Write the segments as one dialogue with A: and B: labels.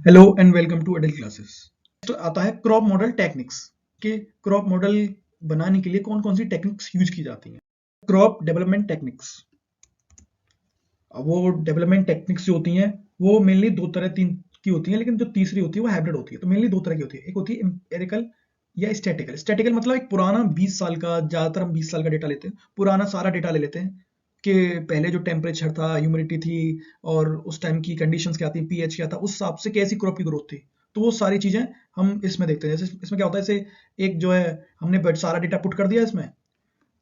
A: Hello and welcome to adult classes. तो आता है क्रॉप मॉडल टेक्निक्स कि क्रॉप मॉडल बनाने के लिए कौन कौन सी टेक्निक्स यूज की जाती हैं। क्रॉप डेवलपमेंट टेक्निक्स, अब वो डेवलपमेंट टेक्निक्स जो होती हैं वो मेनली दो तरह तीन की होती हैं, लेकिन जो तीसरी होती है वो हाइब्रिड होती है। तो मेनली दो तरह की होती है, एक होती है एम्पेरिकल या स्टैटिकल। स्टैटिकल मतलब एक पुराना 20 साल का, ज्यादातर हम 20 साल का डेटा लेते हैं, पुराना सारा डेटा ले लेते हैं कि पहले जो टेम्परेचर था, ह्यूमिडिटी थी और उस टाइम की कंडीशंस क्या थी, पीएच क्या था, उस हिसाब से कैसी क्रॉप की ग्रोथ थी। तो वो सारी चीजें हम इसमें देखते हैं। जैसे इसमें क्या होता है, जैसे एक जो है हमने सारा डेटा पुट कर दिया इसमें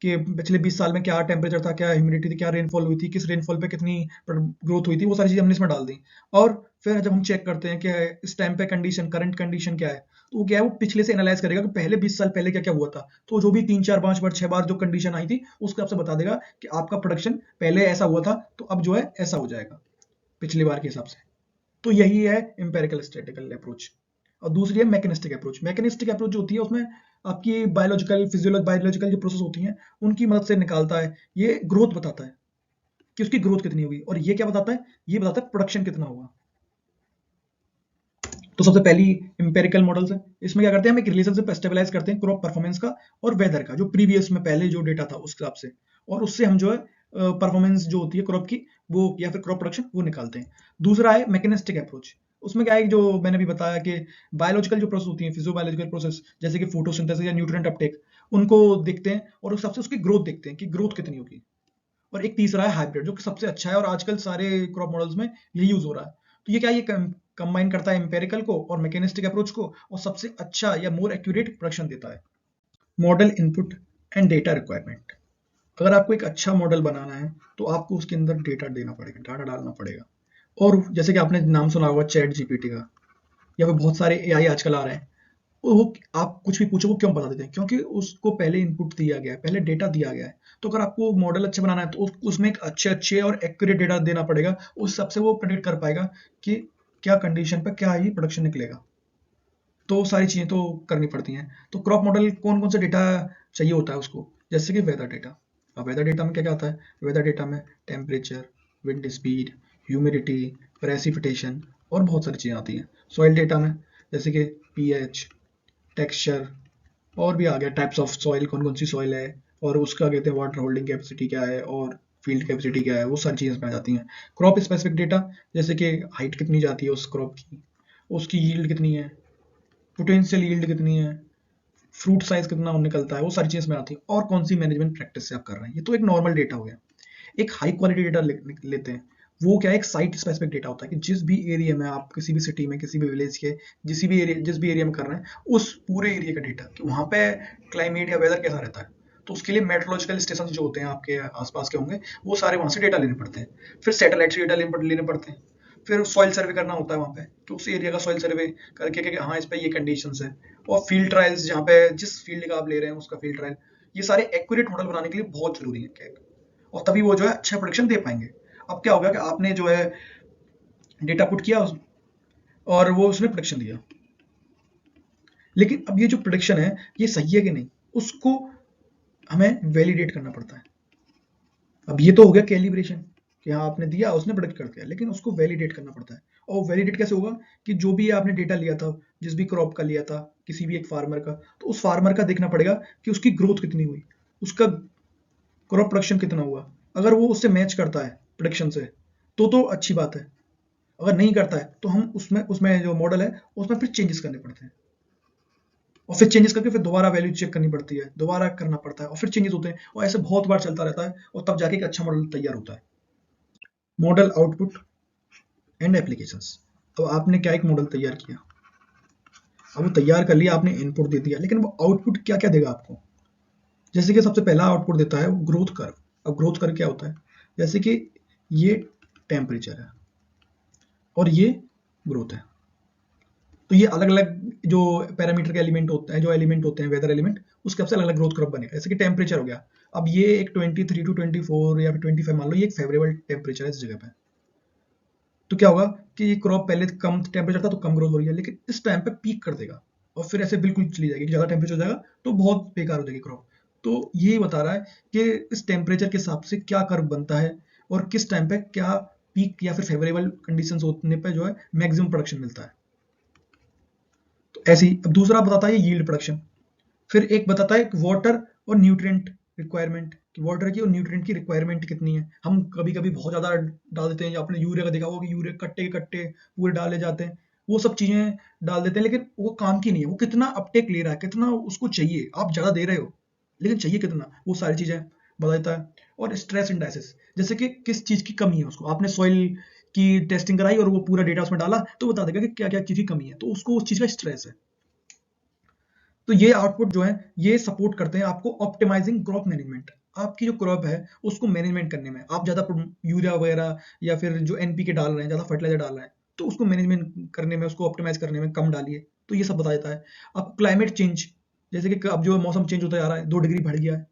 A: कि पिछले 20 साल में क्या टेम्परेचर था, क्या ह्यूमिडिटी थी, क्या रेनफॉल हुई थी, किस रेनफॉल पे कितनी ग्रोथ हुई थी, वो सारी चीजें हमने इसमें डाल दी। और फिर जब हम चेक करते हैं कि इस टाइम पे कंडीशन, करंट कंडीशन क्या है, तो वो क्या है, वो पिछले से एनालाइज करेगा कि पहले 20 साल पहले क्या क्या हुआ था। तो जो भी 3 4 5 बार 6 बार जो कंडीशन आई थी उसको आपसे बता देगा कि आपका प्रोडक्शन पहले ऐसा हुआ था तो अब जो है ऐसा हो जाएगा पिछली बार के हिसाब से। तो यही है एम्पेरिकल स्टैटिकल अप्रोच। और दूसरी है मैकेनिस्टिक अप्रोच। मैकेनिस्टिक अप्रोच जो होती है उसमें आपकी बायोलॉजिकल जो प्रोसेस होती हैं उनकी मदद से निकालता है। ये ग्रोथ बताता है कि उसकी ग्रोथ कितनी होगी, और ये क्या बताता है, ये बताता है प्रोडक्शन कितना होगा। तो सबसे पहली इंपेरिकल मॉडल्स है। इसमें क्या करते हैं, हम एक रिलेशनशिप स्टेबलाइज करते हैं क्रॉप परफॉर्मेंस का और वेदर का, जो प्रीवियस में पहले जो डेटा था उस हिसाब से, और उससे हम जो है परफॉर्मेंस जो होती है क्रॉप की वो, या फिर क्रॉप प्रोडक्शन वो निकालते हैं। दूसरा है मैकेनिस्टिक अप्रोच। उसमें क्या है, जो मैंने भी बताया कि बायोलॉजिकल जो प्रोसेस होती है, फिजियोबायोलॉजिकल प्रोसेस, जैसे कि फोटोसिंथेसिस या न्यूट्रिएंट अपटेक, उनको देखते हैं और उस हिसाब से उसकी ग्रोथ देखते हैं कि ग्रोथ कितनी होगी। और एक तीसरा है हाइब्रिड, जो कि सबसे अच्छा है और आजकल सारे क्रॉप मॉडल्स में यही यूज हो रहा है। तो ये क्या, ये कंबाइन करता है एम्पेरिकल को और मैकेनिस्टिक अप्रोच को, और सबसे अच्छा या मोर एक्यूरेट प्रोडक्शन देता है। Model input and data requirement. अगर आपको एक अच्छा मॉडल बनाना है तो आपको उसके अंदर डेटा देना पड़ेगा, डाटा डालना पड़ेगा। और जैसे कि आपने नाम सुना होगा चैट जीपीटी का, या फिर बहुत सारे एआई आजकल आ रहे हैं, वो आप कुछ भी पूछो वो क्यों बता देते हैं, क्योंकि उसको पहले इनपुट दिया गया है, पहले डेटा दिया गया है। तो अगर आपको मॉडल अच्छा बनाना है तो उसमें एक अच्छे अच्छे और एक्यूरेट डेटा देना पड़ेगा। उस सबसे वो प्रेडिक्ट कर पाएगा कि क्या कंडीशन पर क्या ही प्रोडक्शन निकलेगा। तो सारी चीजें तो करनी पड़ती हैं। तो क्रॉप मॉडल कौन कौन सा डेटा चाहिए होता है उसको, जैसे कि वेदर डेटा। अब वेदर डेटा में क्या क्या आता है, वेदर डेटा में temperature, wind speed, humidity, precipitation और बहुत सारी चीजें आती हैं। सॉइल डेटा में जैसे कि पीएच, टेक्सचर, और भी आ गया टाइप्स ऑफ सॉइल, कौन कौन सी सॉइल है, और उसका कहते हैं वाटर होल्डिंग कैपेसिटी क्या है और फील्ड कैपेसिटी क्या है, वो सारी चीजें इसमें आ जाती हैं। क्रॉप स्पेसिफिक डेटा, जैसे कि हाइट कितनी जाती है उस क्रॉप की, उसकी यील्ड कितनी है, पोटेंशियल यील्ड कितनी है, फ्रूट साइज कितना निकलता है, वो सारी चीजें इसमें आती है। और कौन सी मैनेजमेंट प्रैक्टिस से आप कर रहे हैं। ये तो एक नॉर्मल डेटा हो गया। एक हाई क्वालिटी डेटा लेते हैं। वो क्या है, एक साइट स्पेसिफिक डेटा होता है कि जिस भी एरिया में आप, किसी भी सिटी में, किसी भी विलेज के, जिस भी एरिया में कर रहे हैं, उस पूरे एरिया का डेटा कि वहाँ पे क्लाइमेट या वेदर कैसा रहता है। तो उसके लिए मेट्रोलॉजिकल स्टेशन जो होते हैं आपके आसपास के होंगे, वो सारे वहाँ से डेटा लेने पड़ते हैं। फिर सैटेलाइट से डेटा लेने पड़ते हैं। फिर सॉइल सर्वे करना होता है वहाँ पे, तो उस एरिया का सॉइल सर्वे करके कि हाँ इस पे ये कंडीशंस है। और फील्ड ट्रायल्स, जहाँ पे जिस फील्ड का आप ले रहे हैं उसका फील्ड ट्रायल, ये सारे एक्यूरेट मॉडल बनाने के लिए बहुत जरूरी है। और तभी वो जो है अच्छा प्रोडक्शन दे पाएंगे। अब क्या होगा कि आपने जो है डेटा पुट किया और वो उसने प्रोडक्शन दिया, लेकिन अब ये जो प्रोडक्शन है ये सही है कि नहीं, उसको हमें वैलिडेट करना पड़ता है। अब ये तो हो गया कैलिब्रेशन कि हाँ आपने दिया, उसने प्रोडक्ट कर दिया, लेकिन उसको वैलिडेट करना पड़ता है। और वैलिडेट कैसे होगा, कि जो भी आपने डेटा लिया था, जिस भी क्रॉप का लिया था, किसी भी एक फार्मर का, तो उस फार्मर का देखना पड़ेगा कि उसकी ग्रोथ कितनी हुई, उसका क्रॉप प्रोडक्शन कितना हुआ। अगर वो उससे मैच करता है प्रोडक्शन से तो अच्छी बात है। अगर नहीं करता है तो हम उसमें उसमें जो मॉडल है उसमें फिर चेंजेस करने पड़ते हैं, और फिर चेंजेस करके फिर दोबारा वैल्यू चेक करनी पड़ती है, दोबारा करना पड़ता है, और फिर चेंजेस होते हैं, और ऐसे बहुत बार चलता रहता है, और तब जाके एक अच्छा मॉडल तैयार होता है। Model output and applications. तो आपने क्या एक मॉडल तैयार किया, अब वो तैयार कर लिया, आपने इनपुट दे दिया, लेकिन वो आउटपुट क्या क्या देगा आपको। जैसे कि सबसे पहला आउटपुट देता है ग्रोथ कर्व। अब ग्रोथ कर्व क्या होता है, जैसे कि ये टेम्परेचर है और ये ग्रोथ है। तो ये अलग अलग जो पैरामीटर के एलिमेंट होते हैं, जो एलिमेंट होते हैं वेदर एलिमेंट, उसके सबसे अलग अलग ग्रोथ कर्व बनेगा। जैसे कि टेम्परेचर हो गया, अब ये एक 23 to 24 या फिर 25 मान लो, ये एक फेवरेबल टेम्परेचर है इस जगह पे। तो क्या होगा कि ये क्रॉप पहले कम टेम्परेचर था तो कम ग्रोथ हो रही है, लेकिन इस टाइम पे पीक कर देगा और फिर ऐसे बिल्कुल चली जाएगी, ज्यादा टेम्परेचर हो जाएगा तो बहुत बेकार हो जाएगी क्रॉप। तो यही बता रहा है कि इस टेम्परेचर के हिसाब से क्या कर्व बनता है, और किस टाइम पे क्या पीक या फिर फेवरेबल कंडीशंस होने पे जो है मैक्सिमम प्रोडक्शन मिलता है। तो ऐसे ही। अब दूसरा बताता है यील्ड प्रोडक्शन, फिर एक बताता है वाटर और न्यूट्रिएंट रिक्वायरमेंट, कि वाटर की और न्यूट्रिएंट की रिक्वायरमेंट कितनी है। हम कभी कभी बहुत ज्यादा डाल देते हैं, आपने यूरिया का देखा होगा कि यूरिया कट्टे के कट्टे पूरे डाले जाते हैं, वो सब चीजें डाल देते हैं, लेकिन वो काम की नहीं है। वो कितना अपटेक ले रहा है, कितना उसको चाहिए, आप ज्यादा दे रहे हो लेकिन चाहिए कितना, वो सारी चीजें बता देता है। और स्ट्रेस इंडाइसिस, जैसे कि किस चीज की कमी है उसको, आपने सॉइल की टेस्टिंग कराई और वो पूरा डेटा उसमें डाला, तो बता देगा कि क्या क्या चीज की कमी है, तो उसको उस चीज का स्ट्रेस है। तो ये आउटपुट जो है ये सपोर्ट करते हैं आपको ऑप्टिमाइजिंग क्रॉप मैनेजमेंट। आपकी जो क्रॉप है उसको मैनेजमेंट करने में, आप ज्यादा यूरिया वगैरह या फिर जो एनपीके डाल रहे हैं, ज्यादा फर्टिलाइजर डाल रहे हैं, तो उसको मैनेजमेंट करने में, उसको ऑप्टिमाइज करने में कम डालिए। तो ये सब बता देता है आपको। क्लाइमेट चेंज, जैसे कि अब जो मौसम चेंज होता जा रहा है, 2 डिग्री बढ़ गया है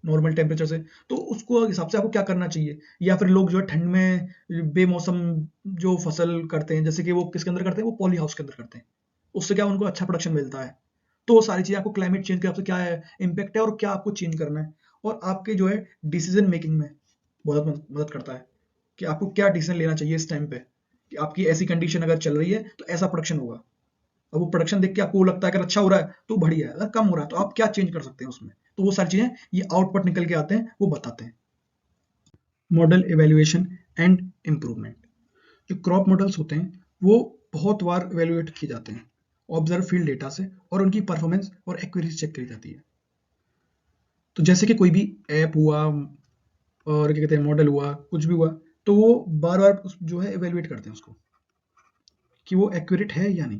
A: नॉर्मल टेम्परेचर से, तो उसको हिसाब से आपको क्या करना चाहिए। या फिर लोग जो है ठंड में बेमौसम जो फसल करते हैं, जैसे कि वो किसके अंदर करते हैं, वो पॉली हाउस के अंदर करते हैं, उससे क्या उनको अच्छा प्रोडक्शन मिलता है। तो वो सारी चीजें आपको क्लाइमेट चेंज के हिसाब से क्या है इम्पैक्ट है और क्या आपको चेंज करना है, और आपके जो है डिसीजन मेकिंग में बहुत मदद करता है कि आपको क्या डिसीजन लेना चाहिए इस टाइम पे, कि आपकी ऐसी कंडीशन अगर चल रही है तो ऐसा प्रोडक्शन होगा। अब वो प्रोडक्शन देख के आपको लगता है अगर अच्छा हो रहा है तो बढ़िया है, अगर कम हो रहा है तो आप क्या चेंज कर सकते हैं उसमें। तो वो सारी चीजें ये आउटपुट निकल के आते हैं, वो बताते हैं। मॉडल इवेल्युएशन एंड इम्प्रूवमेंट, जो क्रॉप मॉडल्स होते हैं वो बहुत बार इवेल्युएट किए जाते हैं ऑब्जर्व फील्ड डेटा से, और उनकी परफॉर्मेंस और एक्यूरेसी चेक करी जाती है। तो जैसे कि कोई भी ऐप हुआ और क्या कहते हैं मॉडल हुआ, कुछ भी हुआ, तो वो बार बार जो है इवेल्युएट करते हैं उसको कि वो एक्यूरेट है या नहीं।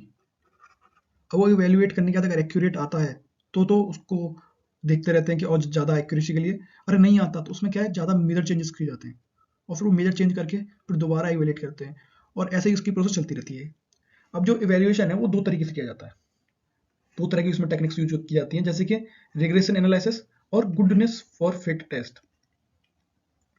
A: अब वो इवेल्युएट करने के बाद अगर एक्यूरेट आता है तो उसको देखते रहते हैं कि और ज़्यादा एक्यूरेसी के लिए, अरे नहीं आता तो उसमें क्या है ज़्यादा मेजर चेंजेस किए जाते हैं, और फिर वो मेजर चेंज करके फिर दोबारा इवेल्युएट करते हैं, और ऐसे ही उसकी प्रोसेस चलती रहती है। अब जो इवेल्युएशन है वो 2 तरीके से किया जाता है, 2 तरह की उसमें टेक्निक्स यूज की जाती हैं, जैसे कि रिग्रेशन एनालिसिस और गुडनेस फॉर फिट टेस्ट।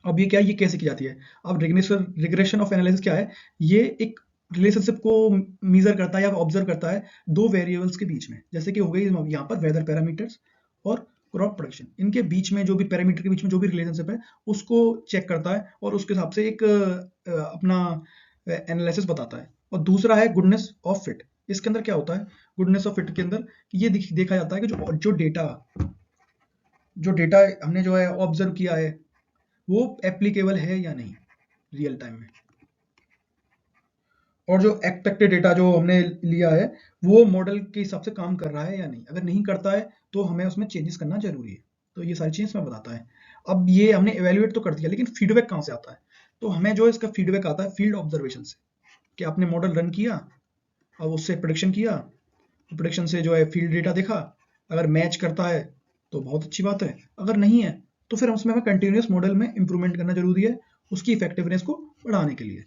A: अब ये क्या है, ये कैसे की जाती है। अब रिग्रेशन ऑफ एनालिसिस क्या है, ये एक रिलेशनशिप को मीजर करता है या ऑब्जर्व करता है 2 वेरिएबल्स के बीच में, जैसे कि हो गई यहाँ पर वेदर पैरामीटर्स और क्रॉप प्रोडक्शन, इनके बीच में जो भी पैरामीटर के बीच में जो भी रिलेशनशिप है उसको चेक करता है और उसके हिसाब से एक अपना एनालिसिस बताता है। और दूसरा है गुडनेस ऑफ फिट, इसके अंदर क्या होता है, गुडनेस ऑफ फिट के अंदर ये देखा जाता है कि जो डेटा हमने जो है ऑब्जर्व किया है वो एप्लीकेबल है या नहीं रियल टाइम में, और जो एक्सपेक्टेड डेटा जो हमने लिया है वो मॉडल के हिसाब से काम कर रहा है या नहीं। अगर नहीं करता है तो हमें उसमें चेंजेस करना जरूरी है। तो ये सारी चीजें इसमें बताता है। अब ये हमने एवेल्युएट तो कर दिया, लेकिन फीडबैक कहाँ से आता है, तो हमें जो इसका फीडबैक आता है फील्ड ऑब्जर्वेशन से, कि आपने मॉडल रन किया, अब उससे प्रेडिक्शन किया, प्रेडिक्शन से जो है फील्ड डेटा देखा, अगर मैच करता है तो बहुत अच्छी बात है, अगर नहीं है तो फिर उसमें हमें कंटिन्यूस मॉडल में इंप्रूवमेंट करना जरूरी है उसकी इफेक्टिवनेस को बढ़ाने के लिए।